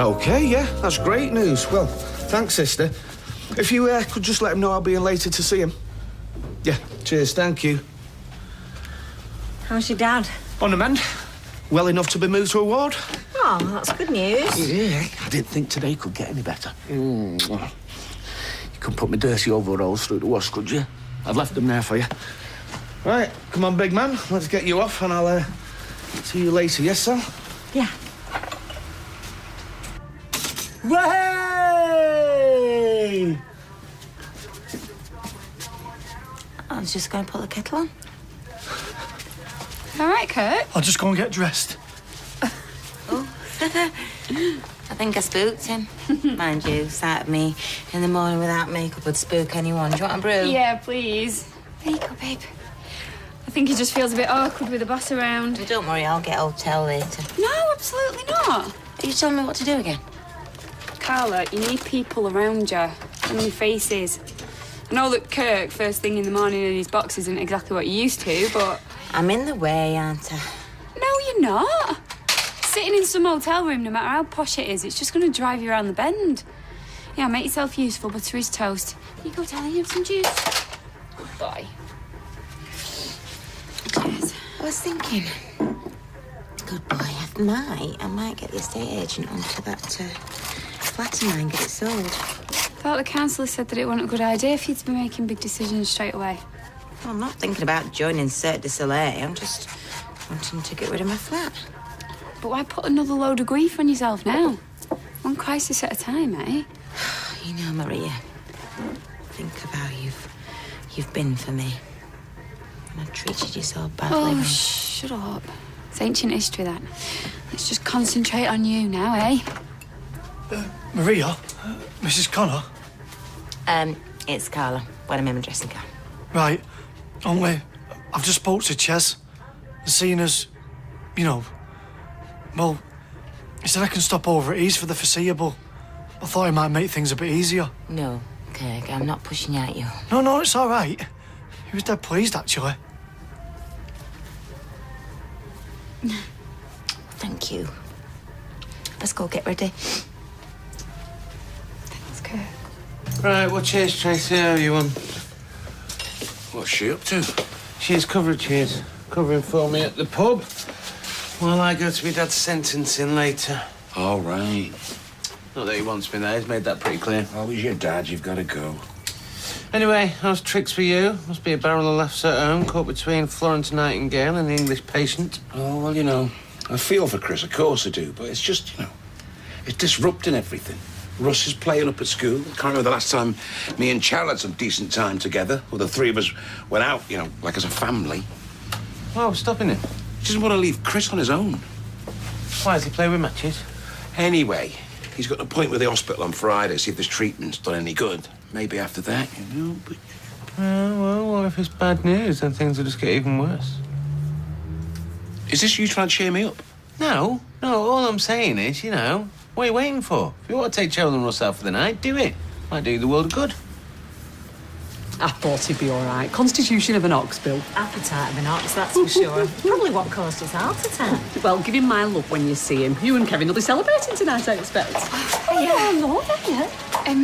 OK, yeah, that's great news. Well, thanks, sister. If you could just let him know I'll be in later to see him. Yeah, cheers, thank you. How's your dad? On the mend. Well enough to be moved to a ward. Oh, that's good news. Yeah, I didn't think today could get any better. You couldn't put my dirty overalls through the wash, could you? I've left them there for you. Right, come on, big man. Let's get you off and I'll see you later, yes, Sal? Yeah. Way! I was just going to put the kettle on. All right, Kurt. I'll just go and get dressed. Oh. I think I spooked him. Mind you, sight of me in the morning without makeup would spook anyone. Do you want a brew? Yeah, please. There you go, babe. I think he just feels a bit awkward with the boss around. But don't worry, I'll get hotel later. No, absolutely not. Are you telling me what to do again? Carla, you need people around you. New faces. I know that Kirk, first thing in the morning in his box, isn't exactly what you used to, but... I'm in the way, aren't I? No, you're not. Sitting in some hotel room, no matter how posh it is, it's just going to drive you around the bend. Yeah, make yourself useful, butter his toast. Here you go, darling, you have some juice. Good boy. Cheers. I was thinking, good boy, I might get the estate agent onto that flat of mine, get it sold. I thought the councillor said that it wasn't a good idea for you to be making big decisions straight away. Well, I'm not thinking about joining Cirque du Soleil. I'm just wanting to get rid of my flat. But why put another load of grief on yourself now? One crisis at a time, eh? You know, Maria, think of how you've been for me. And I treated you so badly. Oh, shut up. It's ancient history, that. Let's just concentrate on you now, eh? Maria? Mrs. Connor? It's Carla. When I'm in my dressing gown. Right. Only, I've just spoke to Ches. Seeing as, you know, well, he said I can stop over at Ease for the foreseeable. I thought it might make things a bit easier. No, Kirk, I'm not pushing you at you. No, it's all right. He was dead pleased, actually. Thank you. Let's go get ready. Thanks, Kirk. Right, well, cheers, Tracy. How are you on? What's she up to? She's covering for me at the pub while I go to my dad's sentencing later. All right. Not that he wants me there, he's made that pretty clear. Oh, he's your dad, you've got to go. Anyway, how's tricks for you? Must be a barrel of laughs at home, caught between Florence Nightingale and the English patient. Oh, well, you know, I feel for Chris, of course I do, but it's just, you know, it's disrupting everything. Russ is playing up at school. I can't remember the last time me and Chal had some decent time together, or the three of us went out, you know, like as a family. Oh, stopping him. She doesn't want to leave Chris on his own. Why, does he play with matches? Anyway, he's got an appointment with the hospital on Friday, see if this treatment's done any good. Maybe after that, you know, but... Well, if it's bad news, then things will just get even worse. Is this you trying to cheer me up? No, all I'm saying is, you know, what are you waiting for? If you want to take Cheryl and Russ out for the night, do it. Might do you the world of good. I thought he'd be all right. Constitution of an ox, Bill. Appetite of an ox, that's for sure. Probably what caused his heart attack. Well, give him my love when you see him. You and Kevin will be celebrating tonight, I expect. I love it.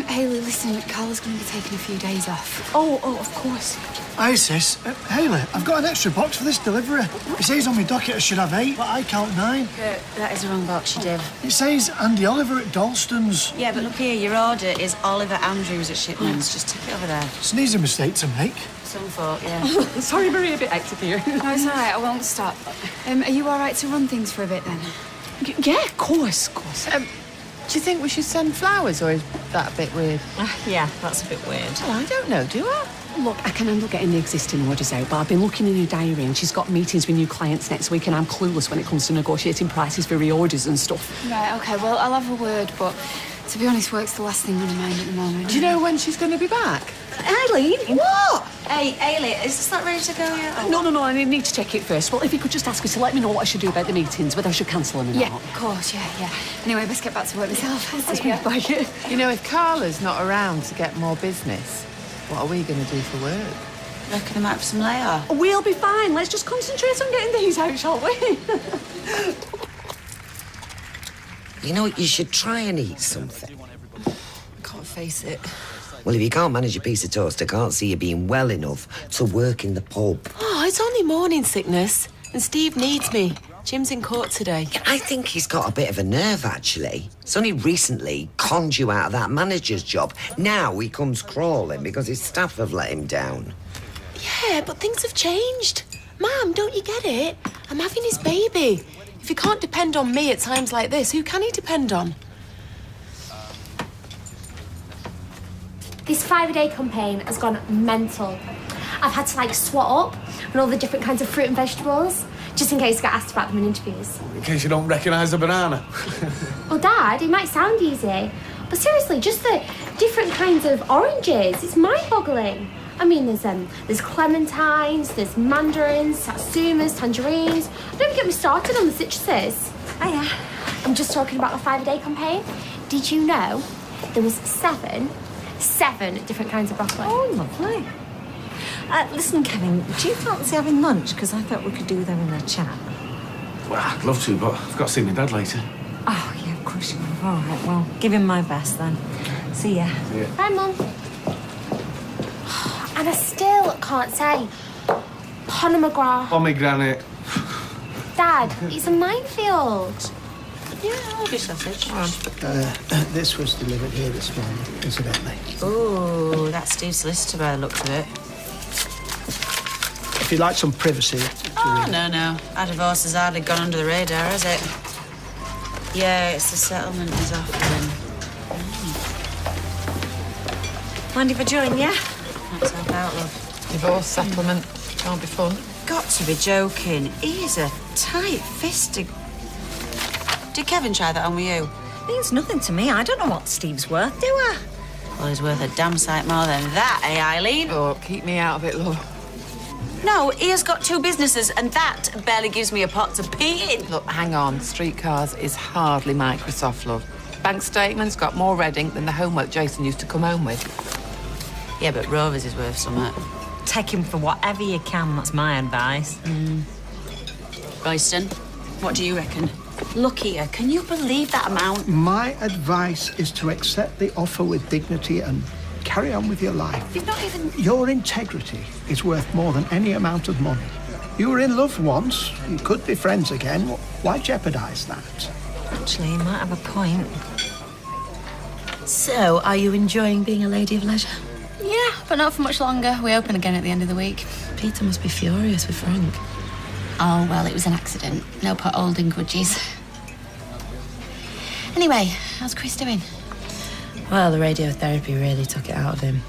Hayley, listen, Carla's going to be taking a few days off. Oh, of course. Hi, sis. Hayley, I've got an extra box for this delivery. It says on my docket I should have 8, but I count 9. That is the wrong box, you do. It says Andy Oliver at Dalston's. Yeah, but look here, your order is Oliver Andrews at Shipman's. Just take it over there. It's an easy mistake to make. Some thought, yeah. Sorry, Maria, a bit hectic here. No, it's all right, I won't stop. Are you all right to run things for a bit, then? Yeah, of course. Do you think we should send flowers, or is that a bit weird? Yeah, that's a bit weird. Well, I don't know, do I? Look, I can handle getting the existing orders out, but I've been looking in her diary and she's got meetings with new clients next week and I'm clueless when it comes to negotiating prices for reorders and stuff. Right, OK, well, I'll have a word, but to be honest, work's the last thing on my mind at the moment. Do you know when she's going to be back? Eileen? What? Hey, Eileen, is this not ready to go yet? No, I need to check it first. Well, if you could just ask her to let me know what I should do about the meetings, whether I should cancel them or Yeah, not. of course, yeah. Anyway, best get back to work myself. Bye. You know, if Carla's not around to get more business, what are we going to do for work? Reckon I might have some layoff. We'll be fine. Let's just concentrate on getting these out, shall we? You know, you should try and eat something. I can't face it. Well, if you can't manage a piece of toast, I can't see you being well enough to work in the pub. Oh, it's only morning sickness. And Steve needs me. Jim's in court today. Yeah, I think he's got a bit of a nerve, actually. He's only recently conned you out of that manager's job. Now he comes crawling because his staff have let him down. Yeah, but things have changed. Mum, don't you get it? I'm having his baby. If he can't depend on me at times like this, who can he depend on? This 5-a-day campaign has gone mental. I've had to, like, swat up on all the different kinds of fruit and vegetables, just in case I get asked about them in interviews. In case you don't recognise the banana. Well, Dad, it might sound easy, but seriously, just the different kinds of oranges, it's mind-boggling. I mean, there's clementines, there's mandarins, satsumas, tangerines. Don't even get me started on the citruses. Oh, yeah. I'm just talking about the 5-a-day campaign. Did you know there was seven different kinds of broccoli? Oh, lovely. Listen, Kevin, do you fancy having lunch? Because I thought we could do them in a chat. Well, I'd love to, but I've got to see my dad later. Oh, yeah, of course you will. All right, well, give him my best then. See ya. See ya. Bye, Mum. And I still can't say pomegranate. Pomegranate. Dad, it's a minefield. Yeah, I'll do sausage. This was delivered here this morning, incidentally. Oh, that's Steve's solicitor by the looks of it. If you'd like some privacy... Oh, no. Our divorce has hardly gone under the radar, has it? Yeah, it's the settlement he's offering. Mind if I join you? Let's help out, love. Divorce settlement. Can't be fun. Got to be joking. He's a tight-fisted... Did Kevin try that on with you? Means nothing to me. I don't know what Steve's worth, do I? Well, he's worth a damn sight more than that, eh, Eileen? Oh, keep me out of it, love. No, he has got 2 businesses, and that barely gives me a pot to pee in. Look, hang on. Streetcars is hardly Microsoft, love. Bank statements got more red ink than the homework Jason used to come home with. Yeah, but Rovers is worth something. Take him for whatever you can, that's my advice. Royston, what do you reckon? Look here, can you believe that amount? My advice is to accept the offer with dignity and carry on with your life. You've not even... Your integrity is worth more than any amount of money. You were in love once. You could be friends again. Why jeopardise that? Actually, you might have a point. So, are you enjoying being a lady of leisure? Yeah, but not for much longer. We open again at the end of the week. Peter must be furious with Frank. Oh, well, it was an accident. No pot-holding grudges. Anyway, how's Chris doing? Well, the radiotherapy really took it out of him.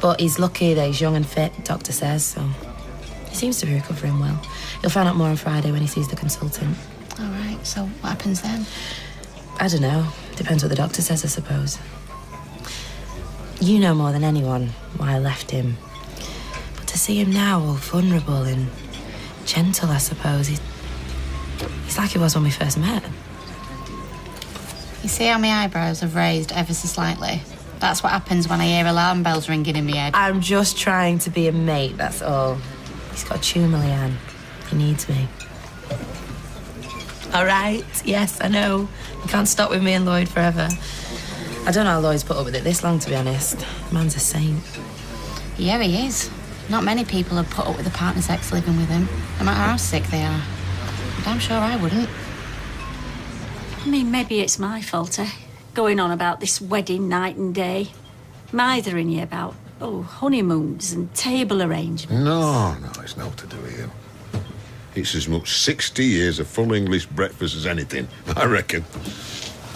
But he's lucky that he's young and fit, doctor says, so he seems to be recovering well. He'll find out more on Friday when he sees the consultant. All right, so what happens then? I don't know. Depends what the doctor says, I suppose. You know more than anyone why I left him. But to see him now all vulnerable and gentle, I suppose, he's like he was when we first met. You see how my eyebrows have raised ever so slightly? That's what happens when I hear alarm bells ringing in my head. I'm just trying to be a mate, that's all. He's got a tumour, Leanne. He needs me. All right, yes, I know. You can't stop with me and Lloyd forever. I don't know how Lloyd's put up with it this long, to be honest. The man's a saint. Yeah, he is. Not many people have put up with a partner's ex living with him, no matter how sick they are. But I'm sure I wouldn't. I mean, maybe it's my fault, eh? Going on about this wedding night and day. Mithering you about, honeymoons and table arrangements. No, it's not to do with you. It's as much 60 years of full English breakfast as anything, I reckon.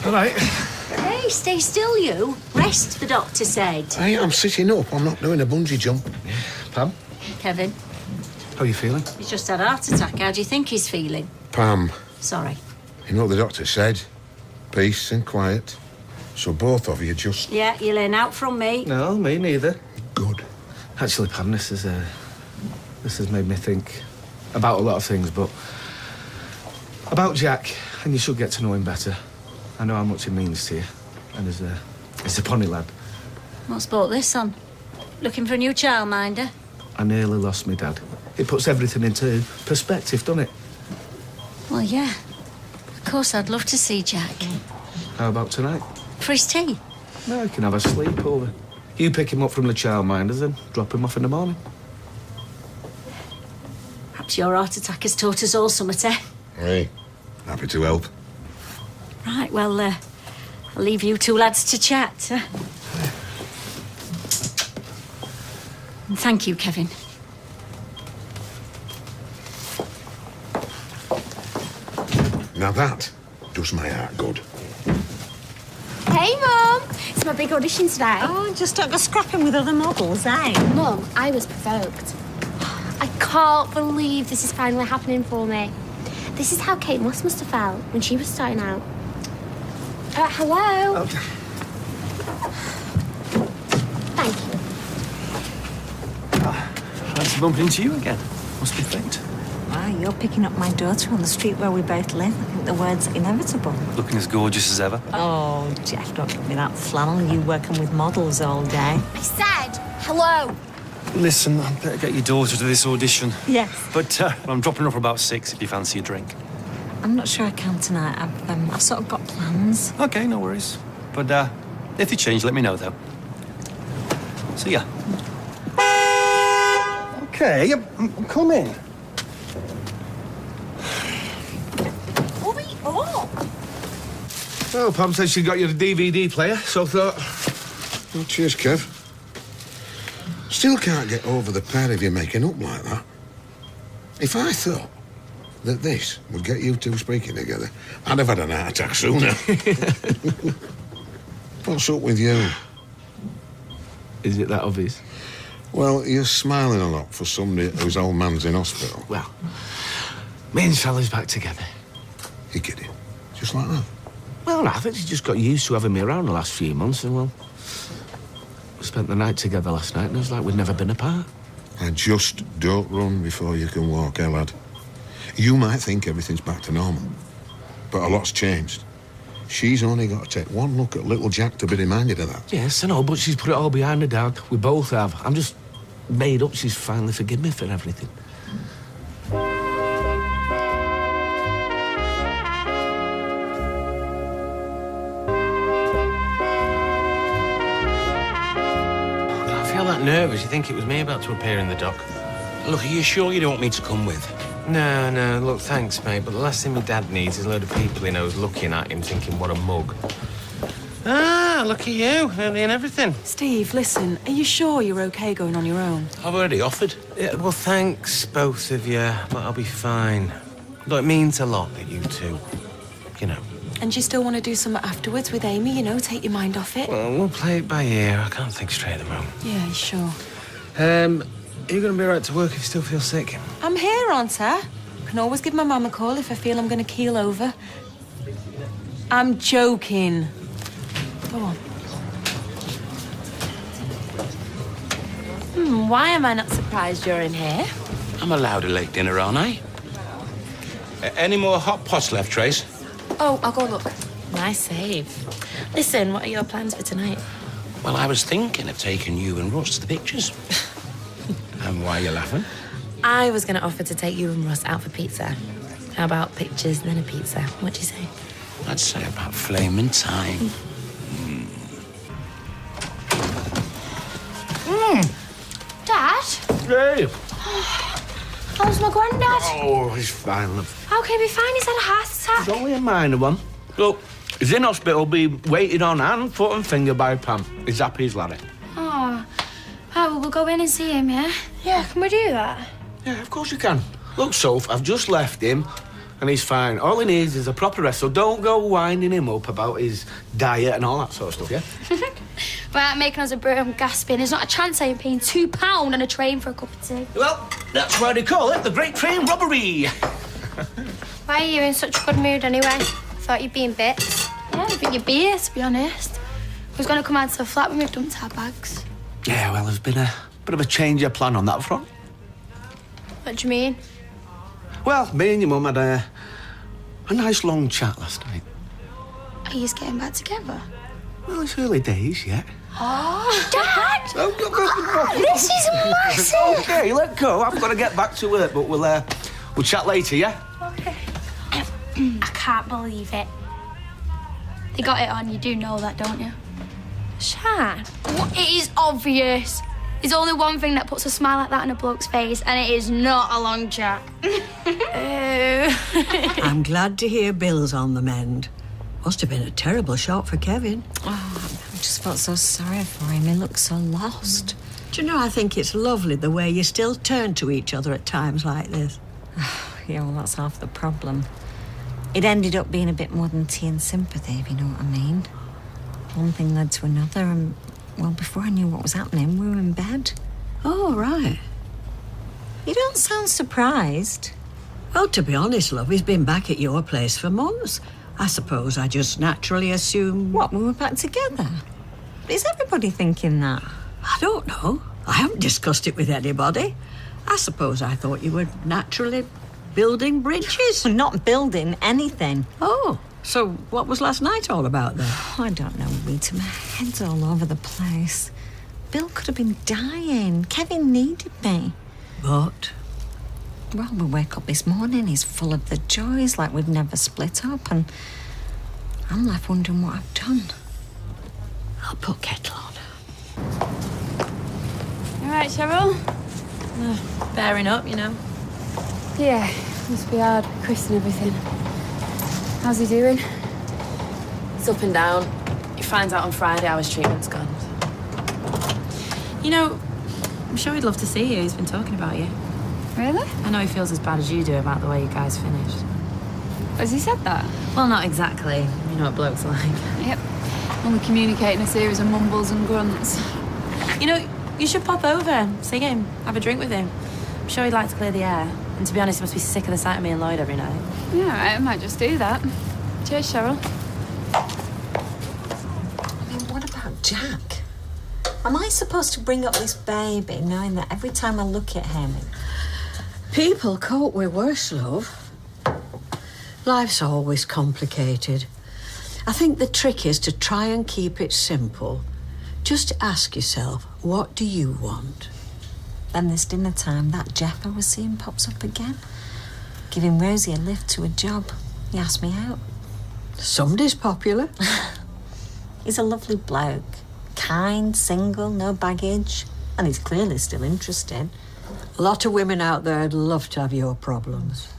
All right. Hey, stay still, you. Rest, the doctor said. Hey, I'm sitting up. I'm not doing a bungee jump. Pam? Kevin, How are you feeling? he's just had a heart attack. How do you think he's feeling? Pam, Sorry. you know what the doctor said? Peace and quiet. So both of you just... Yeah, you'll learn out from me. No, me neither. Good. Actually, Pam, this has made me think about a lot of things, but about Jack, and you should get to know him better. I know how much he means to you, and he's a funny lad. What's brought this on? Looking for a new childminder? I nearly lost my dad. It puts everything into perspective, doesn't it? Well, yeah. Of course, I'd love to see Jack. How about tonight? For his tea? No, I can have a sleepover. You pick him up from the childminders and drop him off in the morning. Perhaps your heart attack has taught us all something, eh? Hey, happy to help. Right, well, I'll leave you two lads to chat. And thank you, Kevin. Now that does my heart good. Hey, Mum. It's my big audition today. Oh, just don't go scrapping with other models, eh? Mum, I was provoked. I can't believe this is finally happening for me. This is how Kate Moss must have felt when she was starting out. Hello. Thank you. Fancy bumping into you again. Must be fate. Wow, you're picking up my daughter on the street where we both live. I think the word's inevitable. Looking as gorgeous as ever. Oh, Jeff, don't give me that flannel. You working with models all day. I said hello. Listen, I better get your daughter to this audition. Yes. But I'm dropping her off about 6 if you fancy a drink. I'm not sure I can tonight. I've sort of got plans. Okay, no worries. But if they change, let me know, though. See ya. Okay, come in. Hurry up. Well, Pam said she got you a DVD player, so I thought... Oh, cheers, Kev. Still can't get over the pair of you making up like that. If I thought that this would get you two speaking together, I'd have had an heart attack sooner. What's up with you? Is it that obvious? Well, you're smiling a lot for somebody whose old man's in hospital. Well, me and Sally's back together. You're kidding? Just like that? Well, no, I think she just got used to having me around the last few months, and, well, we spent the night together last night, and it was like we'd never been apart. I just don't run before you can walk, eh, lad? You might think everything's back to normal, but a lot's changed. She's only got to take one look at little Jack to be reminded of that. Yes, I know, but she's put it all behind her, Dad. We both have. I'm just made up she's finally forgiven me for everything. I feel that nervous. You think it was me about to appear in the dock? Look, are you sure you don't want me to come with? No, look, thanks, mate, but the last thing my dad needs is a load of people he knows looking at him thinking, what a mug. Ah, look at you, early and everything. Steve, listen, are you sure you're okay going on your own? I've already offered. Yeah, well, thanks, both of you, but I'll be fine. Look, it means a lot that you two, you know. And you still want to do something afterwards with Amy, you know, take your mind off it? Well, we'll play it by ear. I can't think straight at the moment. Yeah, sure. Are you going to be all right to work if you still feel sick? I'm here, aren't I? Can always give my mum a call if I feel I'm going to keel over. I'm joking. Go on. Why am I not surprised you're in here? I'm allowed a late dinner, aren't I? Any more hot pots left, Trace? Oh, I'll go look. Nice save. Listen, what are your plans for tonight? Well, I was thinking of taking you and Russ to the pictures. And why are you laughing? I was going to offer to take you and Ross out for pizza. How about pictures, then a pizza? What do you say? I'd say about flaming time. Dad? Hey! How's my granddad? Oh, he's fine, love. How can he be fine? He's had a heart attack. It's only a minor one. Look, he's in hospital, being waited on hand, foot and finger by Pam. He's happy as Larry. Oh. Right, well, we'll go in and see him, yeah? Yeah, can we do that? Yeah, of course you can. Look, Soph, I've just left him, and he's fine. All he needs is a proper rest, so don't go winding him up about his diet and all that sort of stuff, yeah? Right, making us a bro, I'm gasping. There's not a chance I am paying £2 on a train for a cup of tea. Well, that's why they call it the Great Train Robbery. Why are you in such a good mood, anyway? Thought you'd be in bits. Yeah, I think you'd be here, to be honest. We was going to come out to the flat when we've dumped our bags. Yeah, well, there's been a bit of a change of plan on that front. What do you mean? Well, me and your mum had a nice long chat last night. Are you just getting back together? Well, it's early days yet. Oh, Dad! This is massive! OK, let go. I've got to get back to work, but we'll chat later, yeah? OK. I can't believe it. They got it on, you do know that, don't you? Shan. Well, it is obvious. There's only one thing that puts a smile like that on a bloke's face, and it is not a long chat. I'm glad to hear Bill's on the mend. Must have been a terrible shock for Kevin. Oh, I just felt so sorry for him. He looked so lost. Do you know, I think it's lovely the way you still turn to each other at times like this. Yeah, well, that's half the problem. It ended up being a bit more than tea and sympathy, if you know what I mean. One thing led to another, and, well, before I knew what was happening, we were in bed. Oh, right. You don't sound surprised. Well, to be honest, love, he's been back at your place for months. I suppose I just naturally assumed... What, we were back together? Is everybody thinking that? I don't know. I haven't discussed it with anybody. I suppose I thought you were naturally building bridges. We're not building anything. Oh, so what was last night all about then? I don't know, Rita. My head's all over the place. Bill could have been dying. Kevin needed me. But? Well, we wake up this morning, he's full of the joys, like we've never split up, and I'm left wondering what I've done. I'll put kettle on. You all right, Cheryl? Bearing up, you know. Yeah, must be hard with Chris and everything. How's he doing? It's up and down. He finds out on Friday how his treatment's gone. You know, I'm sure he'd love to see you. He's been talking about you. Really? I know he feels as bad as you do about the way you guys finished. Has he said that? Well, not exactly. You know what blokes are like. Yep. Only communicating a series of mumbles and grunts. You know, you should pop over, see him, have a drink with him. I'm sure he'd like to clear the air. And to be honest, he must be sick of the sight of me and Lloyd every night. Yeah, right, I might just do that. Cheers, Cheryl. I mean, what about Jack? Am I supposed to bring up this baby knowing that every time I look at him... People cope with worse, love. Life's always complicated. I think the trick is to try and keep it simple. Just ask yourself, what do you want? Then this dinner time, that Jeff I was seeing pops up again. Giving Rosie a lift to a job. He asked me out. Somebody's popular. He's a lovely bloke. Kind, single, no baggage. And he's clearly still interested. A lot of women out there would love to have your problems.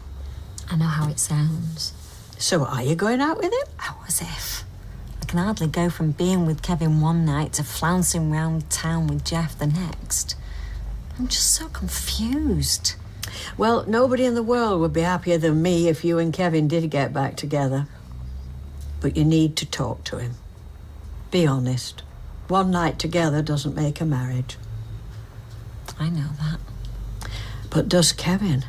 I know how it sounds. So are you going out with him? Oh, as if. I can hardly go from being with Kevin one night to flouncing round town with Jeff the next. I'm just so confused. Well, nobody in the world would be happier than me if you and Kevin did get back together. But you need to talk to him. Be honest. One night together doesn't make a marriage. I know that. But does Kevin?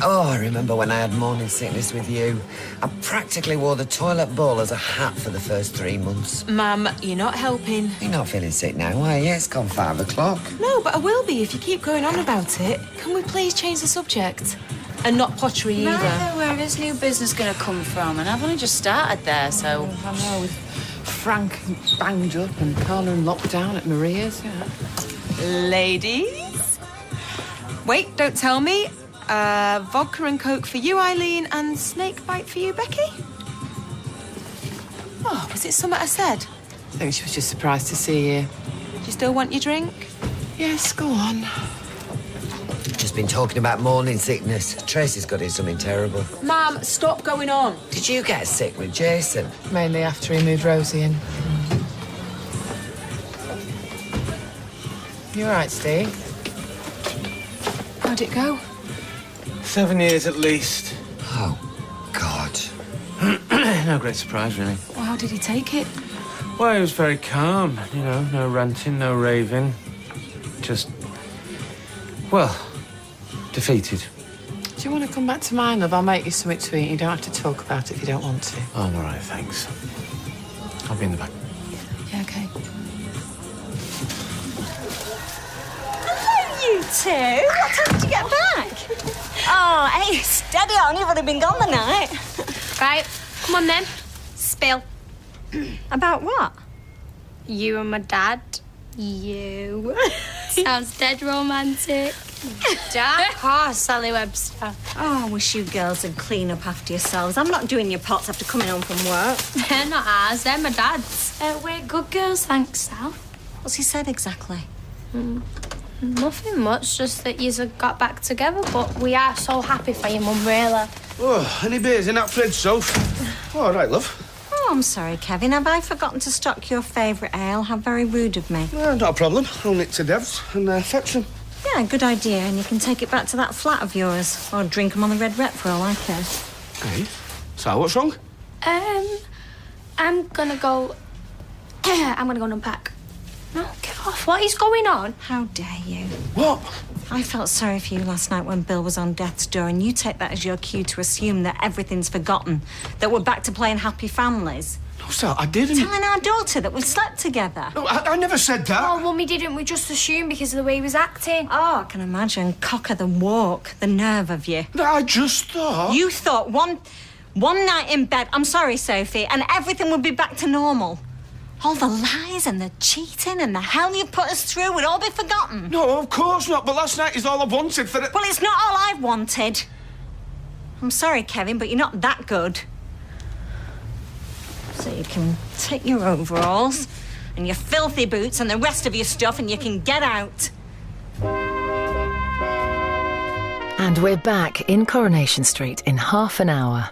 Oh, I remember when I had morning sickness with you. I practically wore the toilet bowl as a hat for the first 3 months. Mum, you're not helping. You're not feeling sick now, are you? It's gone 5 o'clock. No, but I will be if you keep going on about it. Can we please change the subject? And not pottery either. I know where is new business going to come from, and I've only just started there, so... I know, with Frank banged up and Carla in lockdown at Maria's, yeah. Ladies? Wait, don't tell me. Vodka and Coke for you, Eileen, and snake bite for you, Becky? Oh, was it something I said? I think she was just surprised to see you. Do you still want your drink? Yes, go on. Just been talking about morning sickness. Tracy's got in something terrible. Mum, stop going on. Did you get sick with Jason? Mainly after he moved Rosie in. You all right, Steve? How'd it go? 7 years at least. Oh, God. No great surprise, really. Well, how did he take it? Well, he was very calm, you know, no ranting, no raving. Just, well, defeated. Do you want to come back to mine, love? I'll make you something to eat. You don't have to talk about it if you don't want to. Oh, I'm all right, thanks. I'll be in the back. Yeah, OK. You two? What time did you get back? Oh, hey, steady on. You've only been gone the night. Right, come on then. Spill. About what? You and my dad. You. Sounds dead romantic. Dark horse, Sally Webster. Oh, I wish you girls would clean up after yourselves. I'm not doing your pots after coming home from work. They're not ours, they're my dad's. We're good girls, thanks, Sal. What's he said exactly? Nothing much, just that yous have got back together, but we are so happy for you, Mum, really. Oh, any beers in that fridge, Soph? All right, love. Oh, I'm sorry, Kevin. Have I forgotten to stock your favourite ale? How very rude of me. Not a problem. I'll nick to Dev's and fetch them. Yeah, good idea. And you can take it back to that flat of yours. Or drink them on the Red Rep for all I care. Hey, so what's wrong? I'm gonna go and unpack. No, get off. What is going on? How dare you? What? I felt sorry for you last night when Bill was on death's door, and you take that as your cue to assume that everything's forgotten, that we're back to playing happy families. No, Sal, I didn't. Telling our daughter that we've slept together. No, I never said that. Oh, Mummy didn't. We just assumed because of the way he was acting. Oh, I can imagine. Cocker the walk, the nerve of you. No, I just thought... You thought one night in bed, I'm sorry, Sophie, and everything would be back to normal. All the lies and the cheating and the hell you put us through would all be forgotten. No, of course not, but last night is all I wanted for it. Well, it's not all I've wanted. I'm sorry, Kevin, but you're not that good. So you can take your overalls and your filthy boots and the rest of your stuff and you can get out. And we're back in Coronation Street in half an hour.